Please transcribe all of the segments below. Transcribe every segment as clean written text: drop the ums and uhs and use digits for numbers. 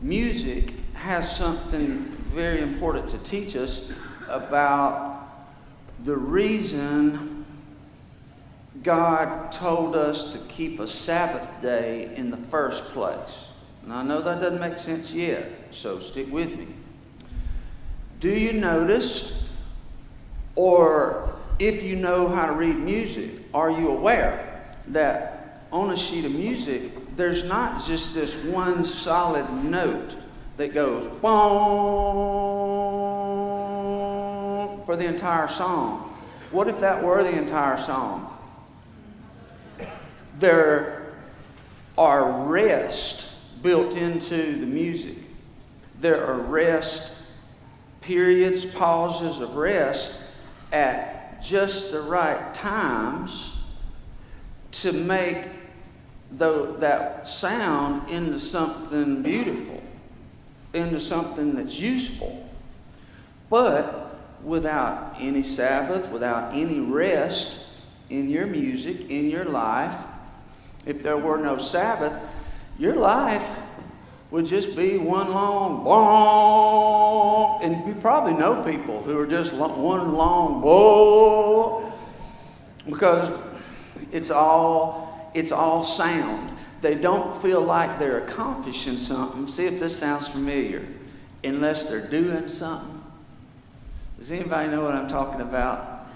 music has something very important to teach us about the reason God told us to keep a Sabbath day in the first place. And I know that doesn't make sense yet, so stick with me. Do you notice, or if you know how to read music, are you aware that on a sheet of music, there's not just this one solid note that goes boom for the entire song? What if that were the entire song? There are rests built into the music. There are rest periods, pauses of rest at just the right times to make that sound into something beautiful, into something that's useful. But without any Sabbath, without any rest in your music, in your life, if there were no Sabbath, your life would just be one long bong. And you probably know people who are just one long bong, because it's all sound. They don't feel like they're accomplishing something. See if this sounds familiar. Unless they're doing something. Does anybody know what I'm talking about?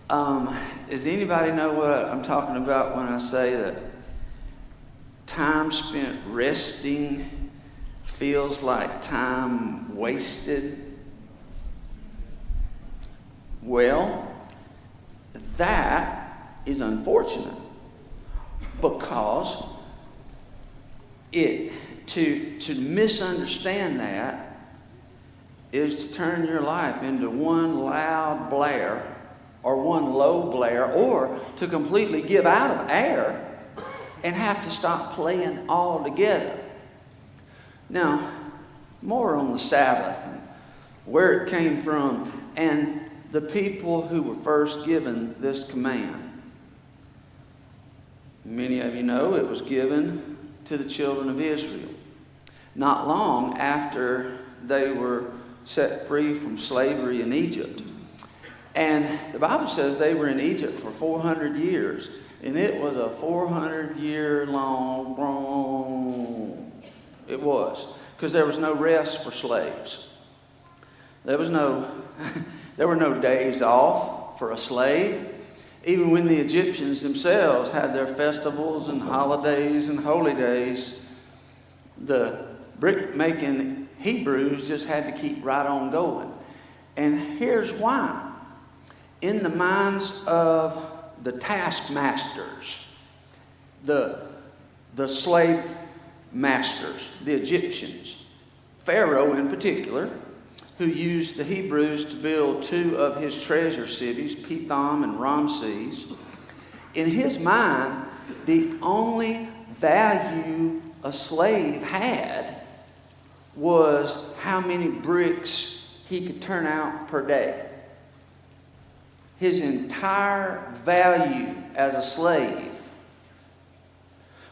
Does anybody know what I'm talking about when I say that time spent resting feels like time wasted? Well, that is unfortunate, because to misunderstand that is to turn your life into one loud blare or one low blare, or to completely give out of air and have to stop playing altogether. Now, more on the Sabbath and where it came from and the people who were first given this command. Many of you know it was given to the children of Israel not long after they were set free from slavery in Egypt. And the Bible says they were in Egypt for 400 years. And it was a 400-year long, it was, because there was no rest for slaves. There were no days off for a slave. Even when the Egyptians themselves had their festivals and holidays and holy days, the brick-making Hebrews just had to keep right on going. And here's why. In the minds of the taskmasters, the slave masters, the Egyptians, Pharaoh in particular, who used the Hebrews to build two of his treasure cities, Pithom and Ramses. In his mind, the only value a slave had was how many bricks he could turn out per day. His entire value as a slave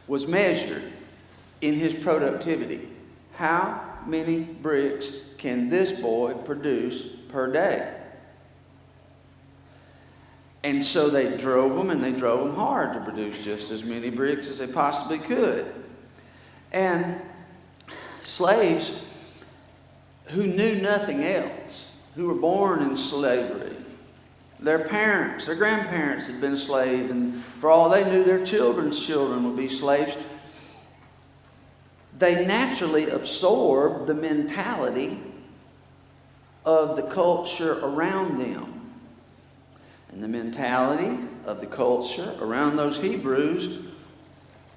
was measured in his productivity. How many bricks can this boy produce per day? And so they drove them hard to produce just as many bricks as they possibly could. And slaves who knew nothing else, who were born in slavery, their parents, their grandparents had been slaves, and for all they knew, their children's children would be slaves. They naturally absorbed the mentality of the culture around them. And the mentality of the culture around those Hebrews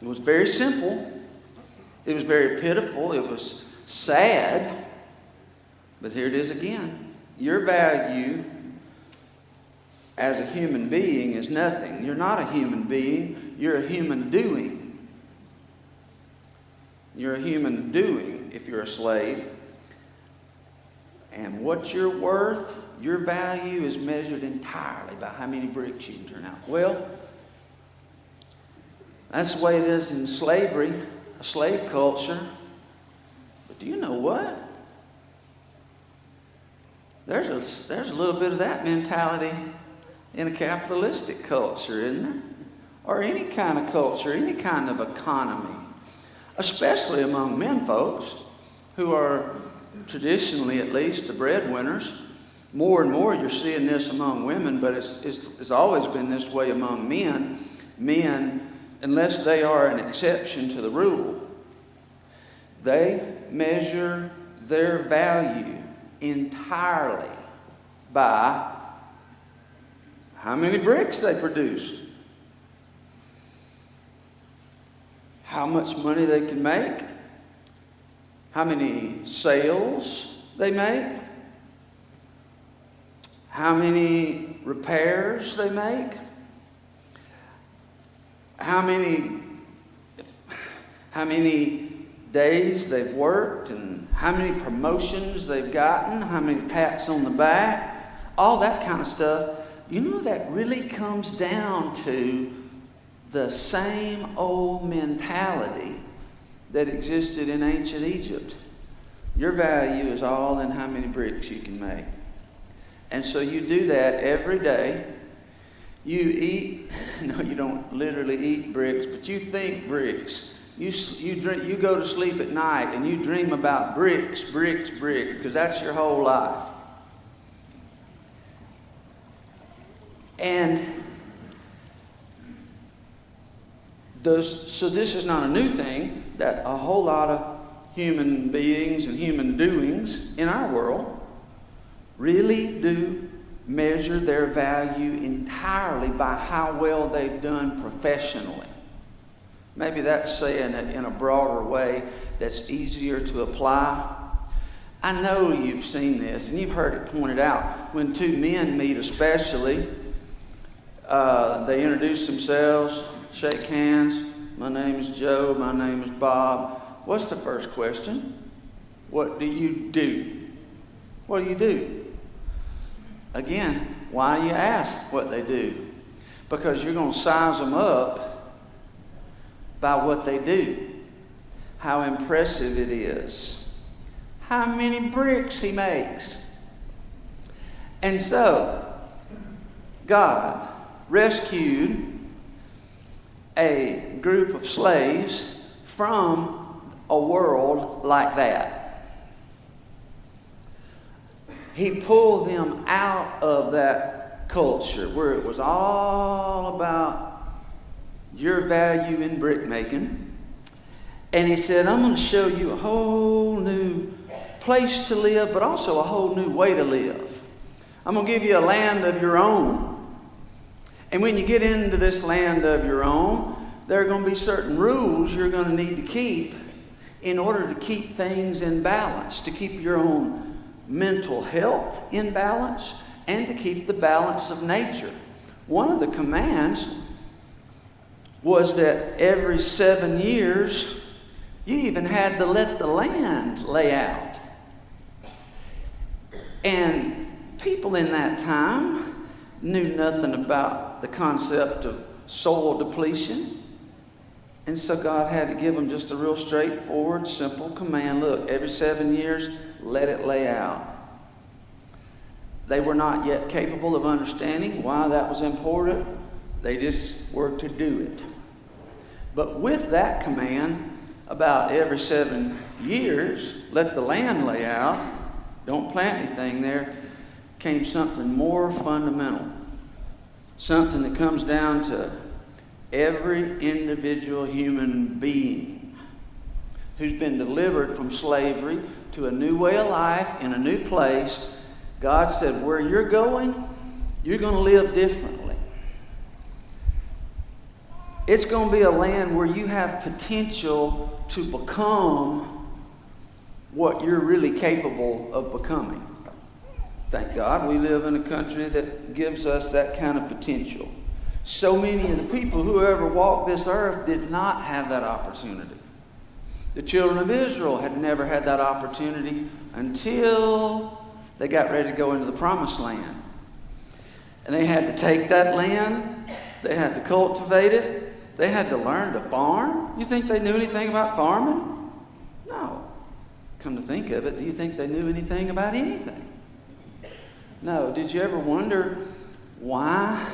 was very simple. It was very pitiful. It was sad. But here it is again. Your value as a human being is nothing. You're not a human being. You're a human doing. You're a human doing if you're a slave. And what you're worth, your value is measured entirely by how many bricks you can turn out. Well, that's the way it is in slavery, a slave culture. But Do you know what? There's a little bit of that mentality in a capitalistic culture, isn't there? Or any kind of culture, any kind of economy. Especially among men folks who are traditionally, at least, the breadwinners. More and more you're seeing this among women, but it's always been this way among men. Men, unless they are an exception to the rule, they measure their value entirely by how many bricks they produce, how much money they can make, how many sales they make, how many repairs they make, how many days they've worked, and how many promotions they've gotten, how many pats on the back, all that kind of stuff. You know, that really comes down to the same old mentality that existed in ancient Egypt. Your value is all in how many bricks you can make. And so you do that every day. You eat, no, you don't literally eat bricks, but you think bricks. You go to sleep at night and you dream about bricks, because that's your whole life. And so this is not a new thing, that a whole lot of human beings and human doings in our world really do measure their value entirely by how well they've done professionally. Maybe that's saying it in a broader way that's easier to apply. I know you've seen this and you've heard it pointed out. When two men meet especially, they introduce themselves, shake hands. My name is Joe, my name is Bob. What's the first question? What do you do? What do you do? Again, why do you ask what they do? Because you're going to size them up by what they do. How impressive it is. How many bricks he makes. And so, God rescued a group of slaves from a world like that. He pulled them out of that culture where it was all about your value in brick making. And he said, I'm going to show you a whole new place to live, but also a whole new way to live. I'm going to give you a land of your own. And when you get into this land of your own, there are going to be certain rules you're going to need to keep in order to keep things in balance, to keep your own mental health in balance, and to keep the balance of nature. One of the commands was that every 7 years, you even had to let the land lay out. And people in that time knew nothing about the concept of soil depletion. And so God had to give them just a real straightforward, simple command. Look, every 7 years, let it lay out. They were not yet capable of understanding why that was important. They just were to do it. But with that command, about every 7 years, let the land lay out, don't plant anything there, came something more fundamental. Something that comes down to every individual human being who's been delivered from slavery to a new way of life in a new place. God said, where you're going, you're going to live differently. It's going to be a land where you have potential to become what you're really capable of becoming. Thank God we live in a country that gives us that kind of potential. So many of the people who ever walked this earth did not have that opportunity. The children of Israel had never had that opportunity until they got ready to go into the promised land. And they had to take that land, they had to cultivate it, they had to learn to farm. You think they knew anything about farming? No. come to think of it, do you think they knew anything about anything? No. Did you ever wonder why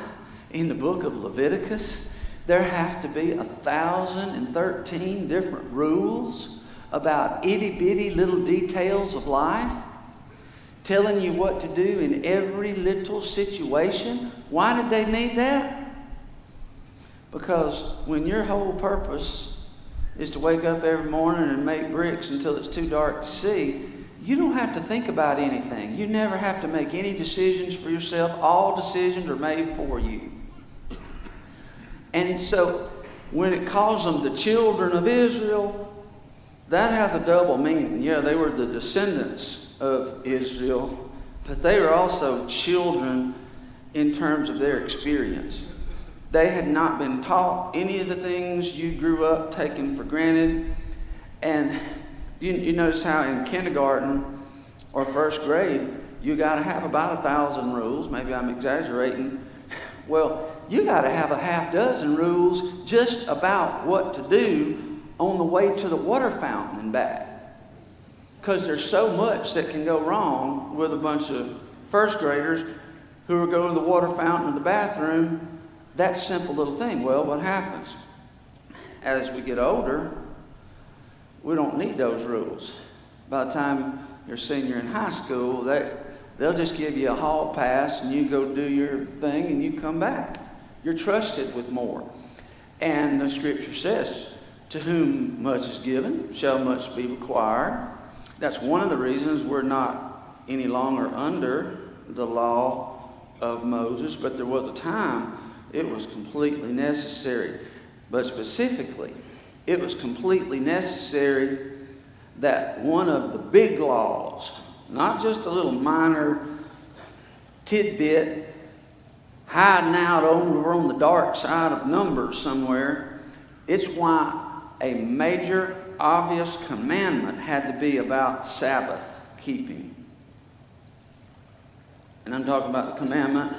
in the book of Leviticus there have to be 1,013 different rules about itty-bitty little details of life, telling you what to do in every little situation? Why did they need that? Because when your whole purpose is to wake up every morning and make bricks until it's too dark to see, you don't have to think about anything. You never have to make any decisions for yourself. All decisions are made for you. And so when it calls them the children of Israel, that has a double meaning. Yeah, they were the descendants of Israel, but they were also children in terms of their experience. They had not been taught any of the things you grew up taking for granted. And you notice how in kindergarten or first grade, you got to have about 1,000 rules. Maybe I'm exaggerating. Well, you got to have a half dozen rules just about what to do on the way to the water fountain and back. Because there's so much that can go wrong with a bunch of first graders who are going to the water fountain or the bathroom. That simple little thing. Well, what happens? As we get older, we don't need those rules. By the time you're a senior in high school, they'll just give you a hall pass and you go do your thing and you come back. You're trusted with more. And the scripture says, to whom much is given shall much be required. That's one of the reasons we're not any longer under the law of Moses, but there was a time it was completely necessary. But specifically, it was completely necessary that one of the big laws, not just a little minor tidbit hiding out over on the dark side of Numbers somewhere, it's why a major, obvious commandment had to be about Sabbath keeping. And I'm talking about the commandment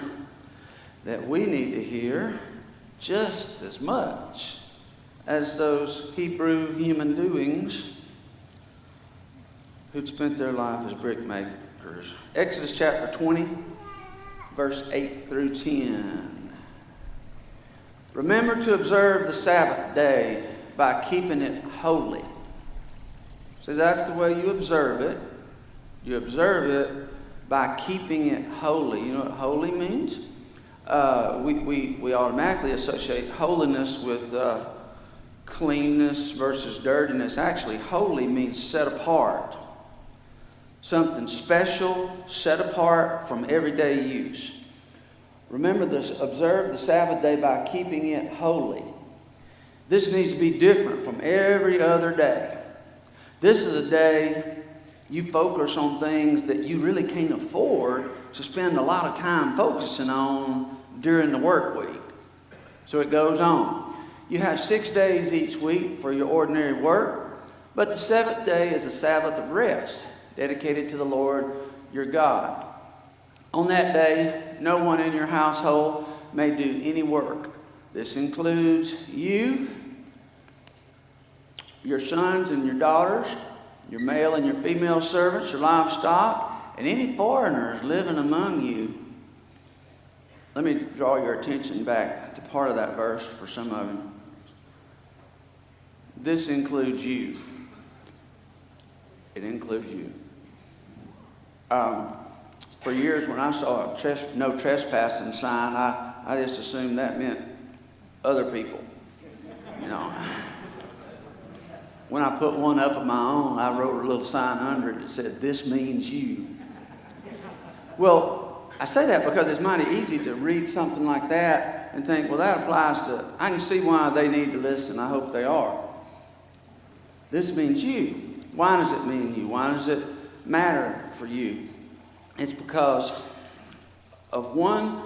that we need to hear just as much as those Hebrew human doings who'd spent their life as brick makers. Exodus chapter 20, verse 8 through 10. Remember to observe the Sabbath day by keeping it holy. See, that's the way you observe it. You observe it by keeping it holy. You know what holy means? We automatically associate holiness with cleanness versus dirtiness. Actually, holy means set apart. Something special, set apart from everyday use. Remember this, observe the Sabbath day by keeping it holy. This needs to be different from every other day. This is a day you focus on things that you really can't afford to spend a lot of time focusing on during the work week. So it goes on. You have 6 days each week for your ordinary work, but the seventh day is a Sabbath of rest, dedicated to the Lord your God. On that day, no one in your household may do any work. This includes you, your sons and your daughters, your male and your female servants, your livestock, and any foreigners living among you. Let me draw your attention back to part of that verse for some of you. This includes you. It includes you. For years when I saw a no trespassing sign, I just assumed that meant other people. You know. When I put one up of my own, I wrote a little sign under it that said, "This means you." Well, I say that because it's mighty easy to read something like that and think, well, that applies to, I can see why they need to listen. I hope they are. This means you. Why does it mean you? Why does it matter for you? It's because of one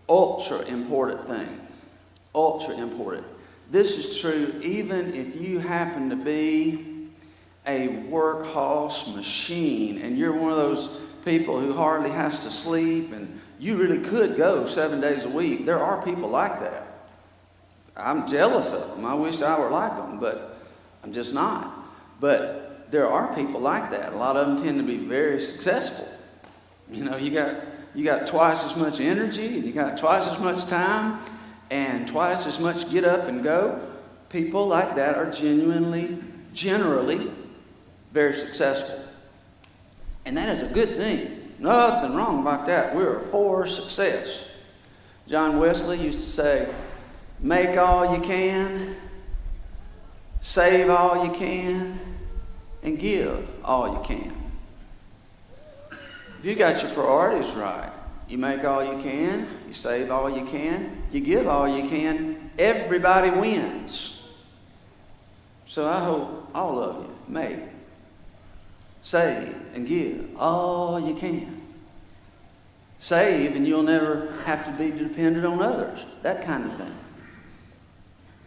ultra important thing. Ultra important. This is true even if you happen to be a workhorse machine and you're one of those people who hardly has to sleep and you really could go 7 days a week. There are people like that. I'm jealous of them. I wish I were like them, but I'm just not. But there are people like that. A lot of them tend to be very successful. You know, you got twice as much energy, and you got twice as much time, and twice as much get up and go. People like that are generally very successful. And that is a good thing. Nothing wrong about that. We're for success. John Wesley used to say, make all you can, save all you can, and give all you can. If you got your priorities right, you make all you can, you save all you can, you give all you can, everybody wins. So I hope all of you make, save, and give all you can. Save, and you'll never have to be dependent on others, that kind of thing.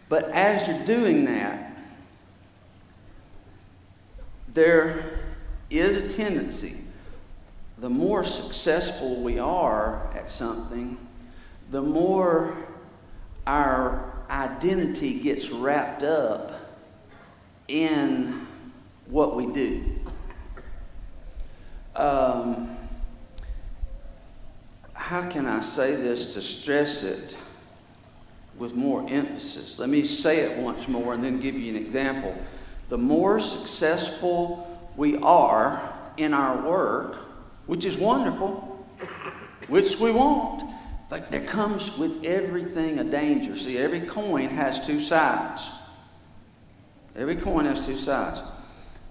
But as you're doing that, there is a tendency, the more successful we are at something, the more our identity gets wrapped up in what we do. How can I say this to stress it with more emphasis? Let me say it once more and then give you an example. The more successful we are in our work, which is wonderful, which we want, but there comes with everything a danger. See, every coin has two sides. Every coin has two sides.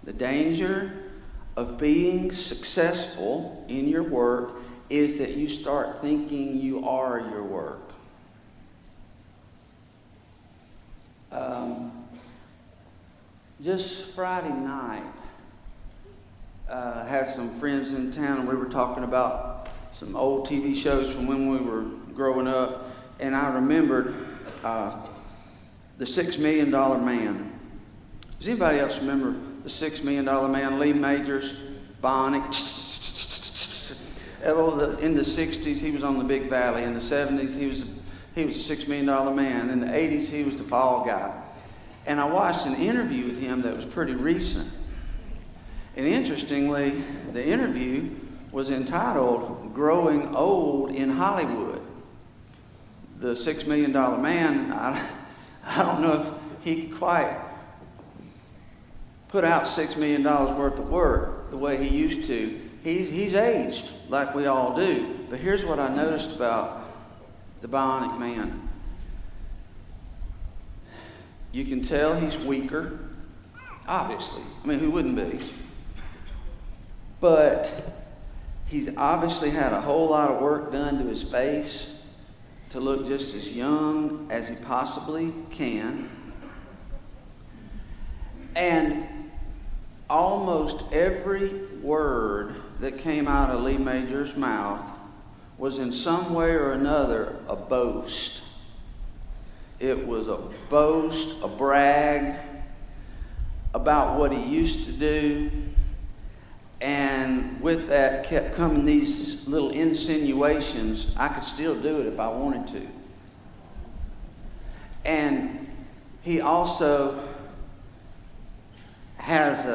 The danger of being successful in your work is that you start thinking you are your work. Just Friday night, I had some friends in town, and we were talking about some old TV shows from when we were growing up, and I remembered The $6 Million Man. Does anybody else remember The $6 Million Man? Lee Majors, Bonnie. In the 60s, he was on the Big Valley. In the 70s, he was a $6 Million Man. In the 80s, he was the Fall Guy. And I watched an interview with him that was pretty recent. And interestingly, the interview was entitled Growing Old in Hollywood. The $6 Million Man, I don't know if he could quite put out $6 million worth of work the way he used to. He's aged like we all do. But here's what I noticed about the Bionic Man. You can tell he's weaker, obviously. I mean, who wouldn't be? But he's obviously had a whole lot of work done to his face to look just as young as he possibly can. And almost every word that came out of Lee Major's mouth was in some way or another a boast. It was a boast, a brag about what he used to do. And with that kept coming these little insinuations. I could still do it if I wanted to. And he also has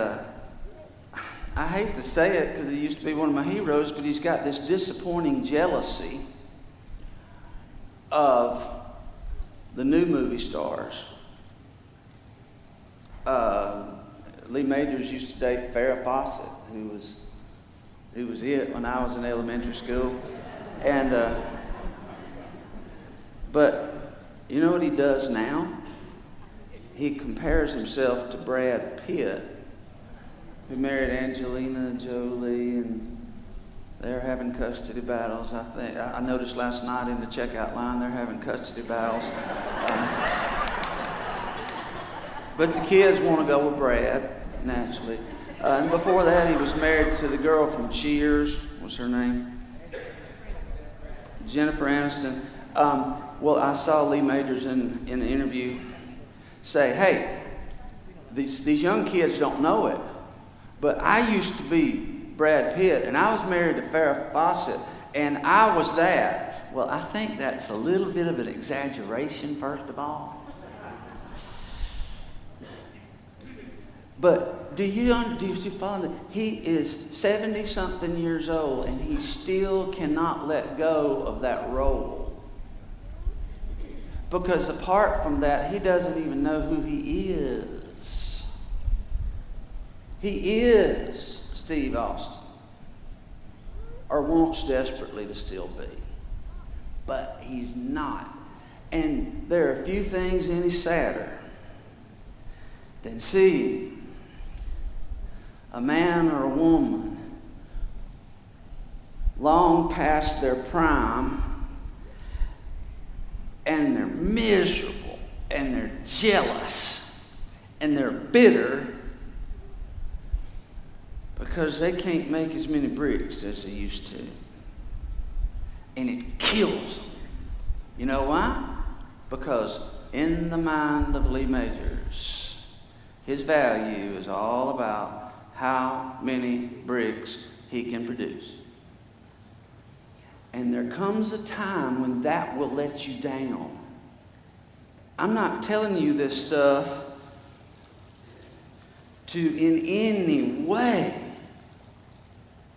I hate to say it because he used to be one of my heroes, but he's got this disappointing jealousy of the new movie stars. Lee Majors used to date Farrah Fawcett, who was it when I was in elementary school. And but you know what he does now? He compares himself to Brad Pitt, who married Angelina Jolie, and they're having custody battles. I noticed last night in the checkout line they're having custody battles. But the kids want to go with Brad, naturally. And before that, he was married to the girl from Cheers. What's her name? Jennifer Aniston. Well, I saw Lee Majors in an interview say, hey, these young kids don't know it, but I used to be Brad Pitt, and I was married to Farrah Fawcett, and I was that. Well, I think that's a little bit of an exaggeration, first of all. But do you follow that? He is 70-something years old, and he still cannot let go of that role. Because apart from that, he doesn't even know who he is. He is Steve Austin, or wants desperately to still be. But he's not. And there are a few things any sadder than seeing a man or a woman long past their prime, and they're miserable, and they're jealous, and they're bitter because they can't make as many bricks as they used to. And it kills them. You know why? Because in the mind of Lee Majors, his value is all about how many bricks he can produce. And there comes a time when that will let you down. I'm not telling you this stuff to in any way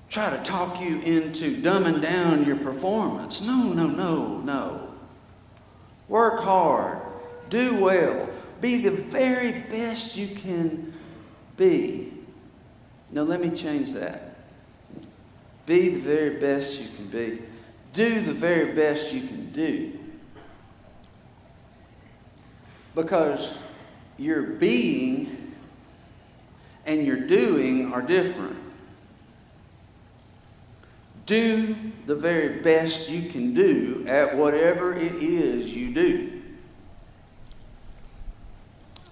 try to talk you into dumbing down your performance. No. Work hard. Do well. Be the very best you can be. No, let me change that. Be the very best you can be. Do the very best you can do. Because your being and your doing are different. Do the very best you can do at whatever it is you do.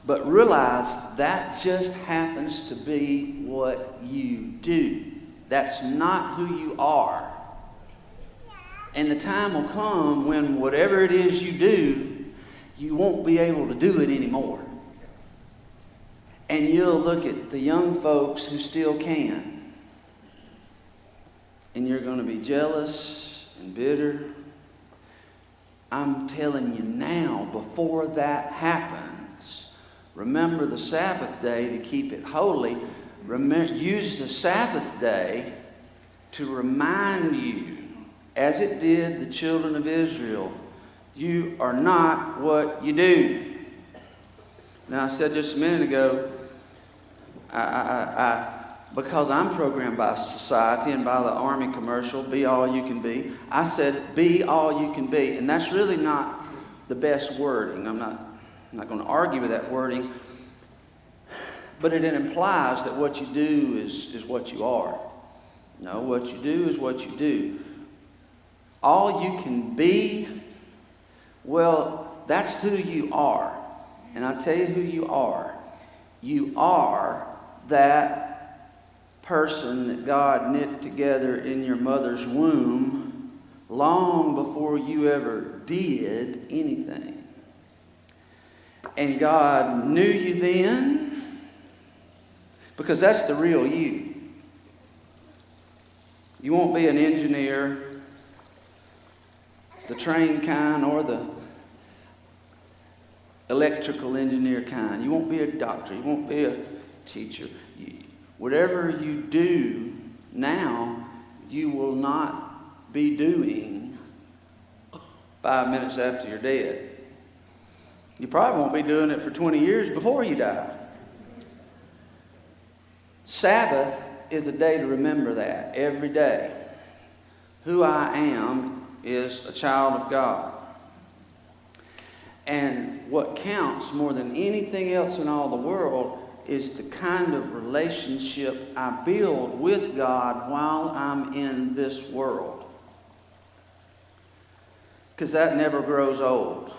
But realize that just happens to be what you do. That's not who you are. And the time will come when whatever it is you do, you won't be able to do it anymore. And you'll look at the young folks who still can. And you're going to be jealous and bitter. I'm telling you now, before that happens, remember the Sabbath day to keep it holy. Use the Sabbath day to remind you, as it did the children of Israel, you are not what you do. Now, I said just a minute ago, because I'm programmed by society and by the Army commercial, be all you can be, I said, be all you can be. And that's really not the best wording. I'm not going to argue with that wording. But it implies that what you do is what you are. No, what you do is what you do. All you can be, well, that's who you are. And I'll tell you who you are. You are that person that God knit together in your mother's womb long before you ever did anything. And God knew you then, because that's the real you. You won't be an engineer, the trained kind, or the electrical engineer kind. You won't be a doctor. You won't be a teacher. Whatever you do now, you will not be doing 5 minutes after you're dead. You probably won't be doing it for 20 years before you die. Sabbath is a day to remember that every day. Who I am is a child of God. And what counts more than anything else in all the world is the kind of relationship I build with God while I'm in this world. Because that never grows old.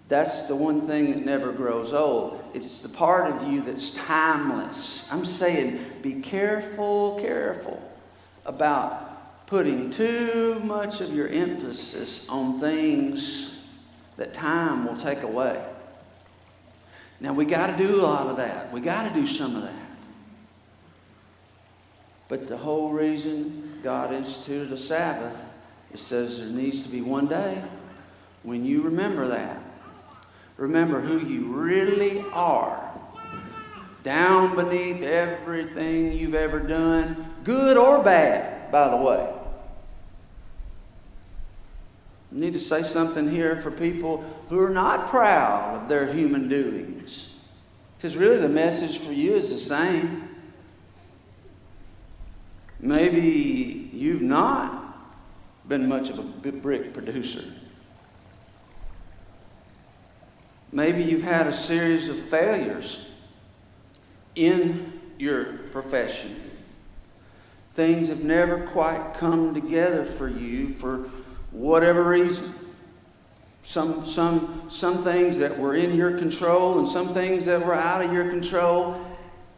That's the one thing that never grows old. It's the part of you that's timeless. I'm saying be careful about putting too much of your emphasis on things that time will take away. Now, we got to do a lot of that. We got to do some of that. But the whole reason God instituted a Sabbath, it says there needs to be one day when you remember that. Remember who you really are. down beneath everything you've ever done, good or bad, by the way. I need to say something here for people who are not proud of their human doings. Because really the message for you is the same. Maybe you've not been much of a brick producer. Maybe you've had a series of failures in your profession. Things have never quite come together for you for whatever reason. Some things that were in your control and some things that were out of your control.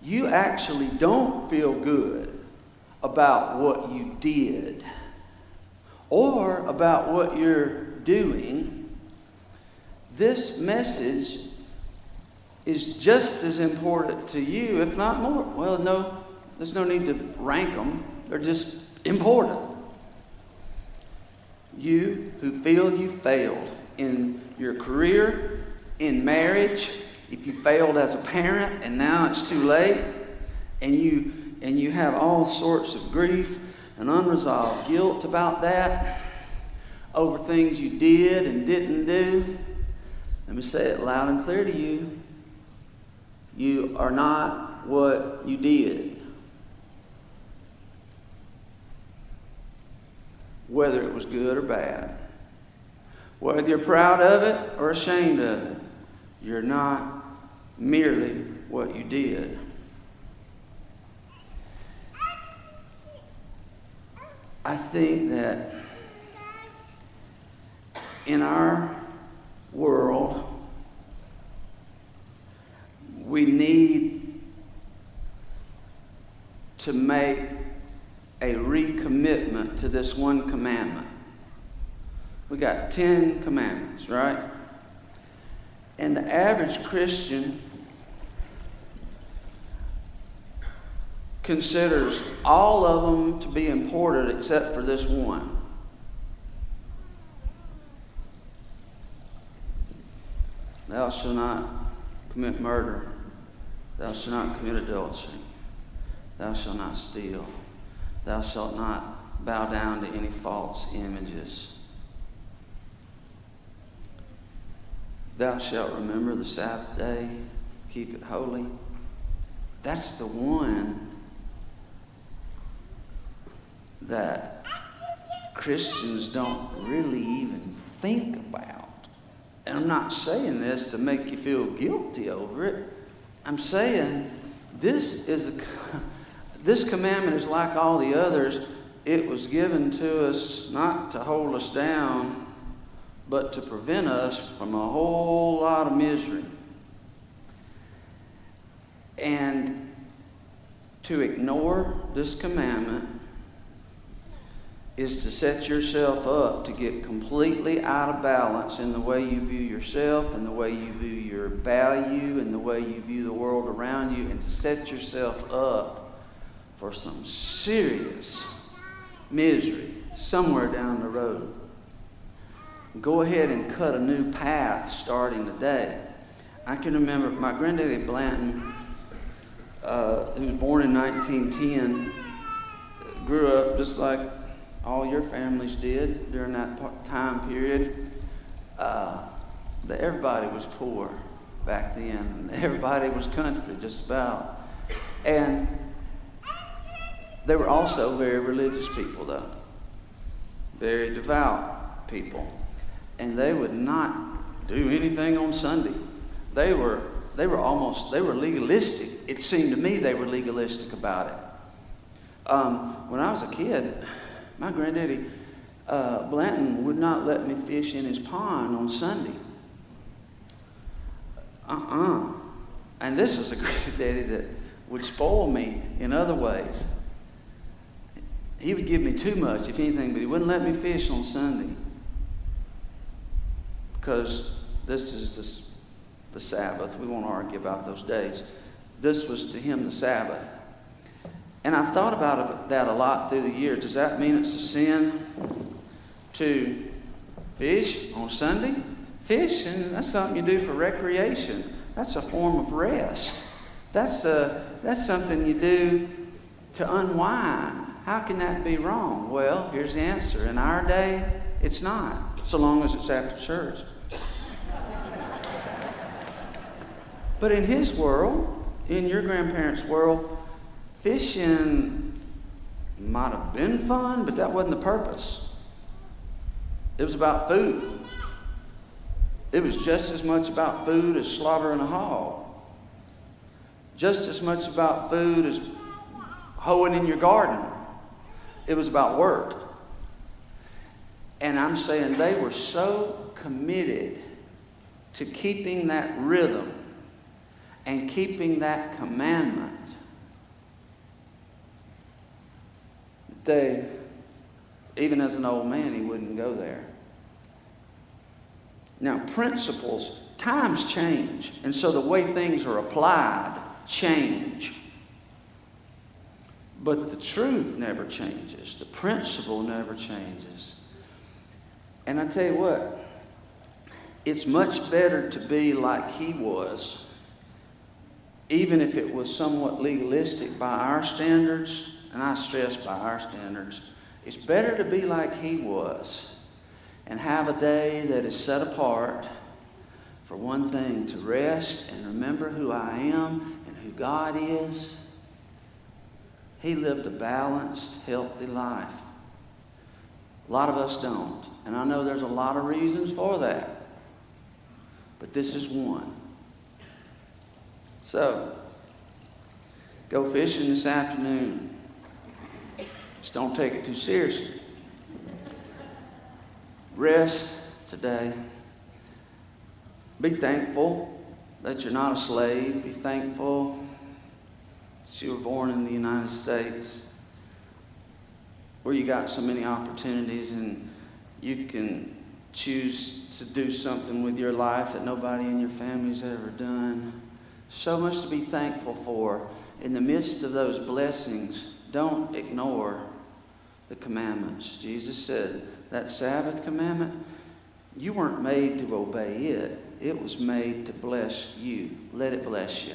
You actually don't feel good about what you did or about what you're doing. This message is just as important to you, if not more. Well, no, there's no need to rank them. They're just important. You who feel you failed in your career, in marriage, if you failed as a parent and now it's too late, and you have all sorts of grief and unresolved guilt about that, over things you did and didn't do, let me say it loud and clear to you. You are not what you did. Whether it was good or bad. Whether you're proud of it or ashamed of it. You're not merely what you did. I think that in our world, we need to make a recommitment to this one commandment. We got 10 commandments, right? And the average Christian considers all of them to be important except for this one. Thou shalt not commit murder. Thou shalt not commit adultery. Thou shalt not steal. Thou shalt not bow down to any false images. Thou shalt remember the Sabbath day, keep it holy. That's the one that Christians don't really even think about. And I'm not saying this to make you feel guilty over it. I'm saying this commandment is like all the others. It was given to us not to hold us down, but to prevent us from a whole lot of misery. And to ignore this commandment is to set yourself up to get completely out of balance in the way you view yourself and the way you view your value and the way you view the world around you, and to set yourself up for some serious misery somewhere down the road. Go ahead and cut a new path starting today. I can remember my granddaddy Blanton, who was born in 1910, grew up just like all your families did during that time period. Everybody was poor back then. Everybody was country, just about. And they were also very religious people, though. Very devout people. And they would not do anything on Sunday. They were legalistic. It seemed to me they were legalistic about it. When I was a kid, my granddaddy Blanton would not let me fish in his pond on Sunday. And this was a granddaddy that would spoil me in other ways. He would give me too much, if anything, but he wouldn't let me fish on Sunday. Because this is the Sabbath. We won't argue about those days. This was to him the Sabbath. And I've thought about that a lot through the years. Does that mean it's a sin to fish on Sunday? Fish, and that's something you do for recreation. That's a form of rest. That's something you do to unwind. How can that be wrong? Well, here's the answer. In our day, it's not, so long as it's after church. But in his world, in your grandparents' world, fishing might have been fun, but that wasn't the purpose. It was about food. It was just as much about food as slaughtering a hog. Just as much about food as hoeing in your garden. It was about work. And I'm saying they were so committed to keeping that rhythm and keeping that commandment that even as an old man, he wouldn't go there. Now, principles, times change, and so the way things are applied change. But the truth never changes. The principle never changes. And I tell you what, it's much better to be like he was, even if it was somewhat legalistic by our standards, and I stress by our standards. It's better to be like he was and have a day that is set apart for one thing, to rest and remember who I am and who God is. He lived a balanced, healthy life. A lot of us don't. And I know there's a lot of reasons for that. But this is one. So, go fishing this afternoon. Just don't take it too seriously. Rest today. Be thankful that you're not a slave. Be thankful that you were born in the United States, where you got so many opportunities and you can choose to do something with your life that nobody in your family's ever done. So much to be thankful for. In the midst of those blessings, don't ignore the commandments. Jesus said that Sabbath commandment, you weren't made to obey it. It was made to bless you. Let it bless you.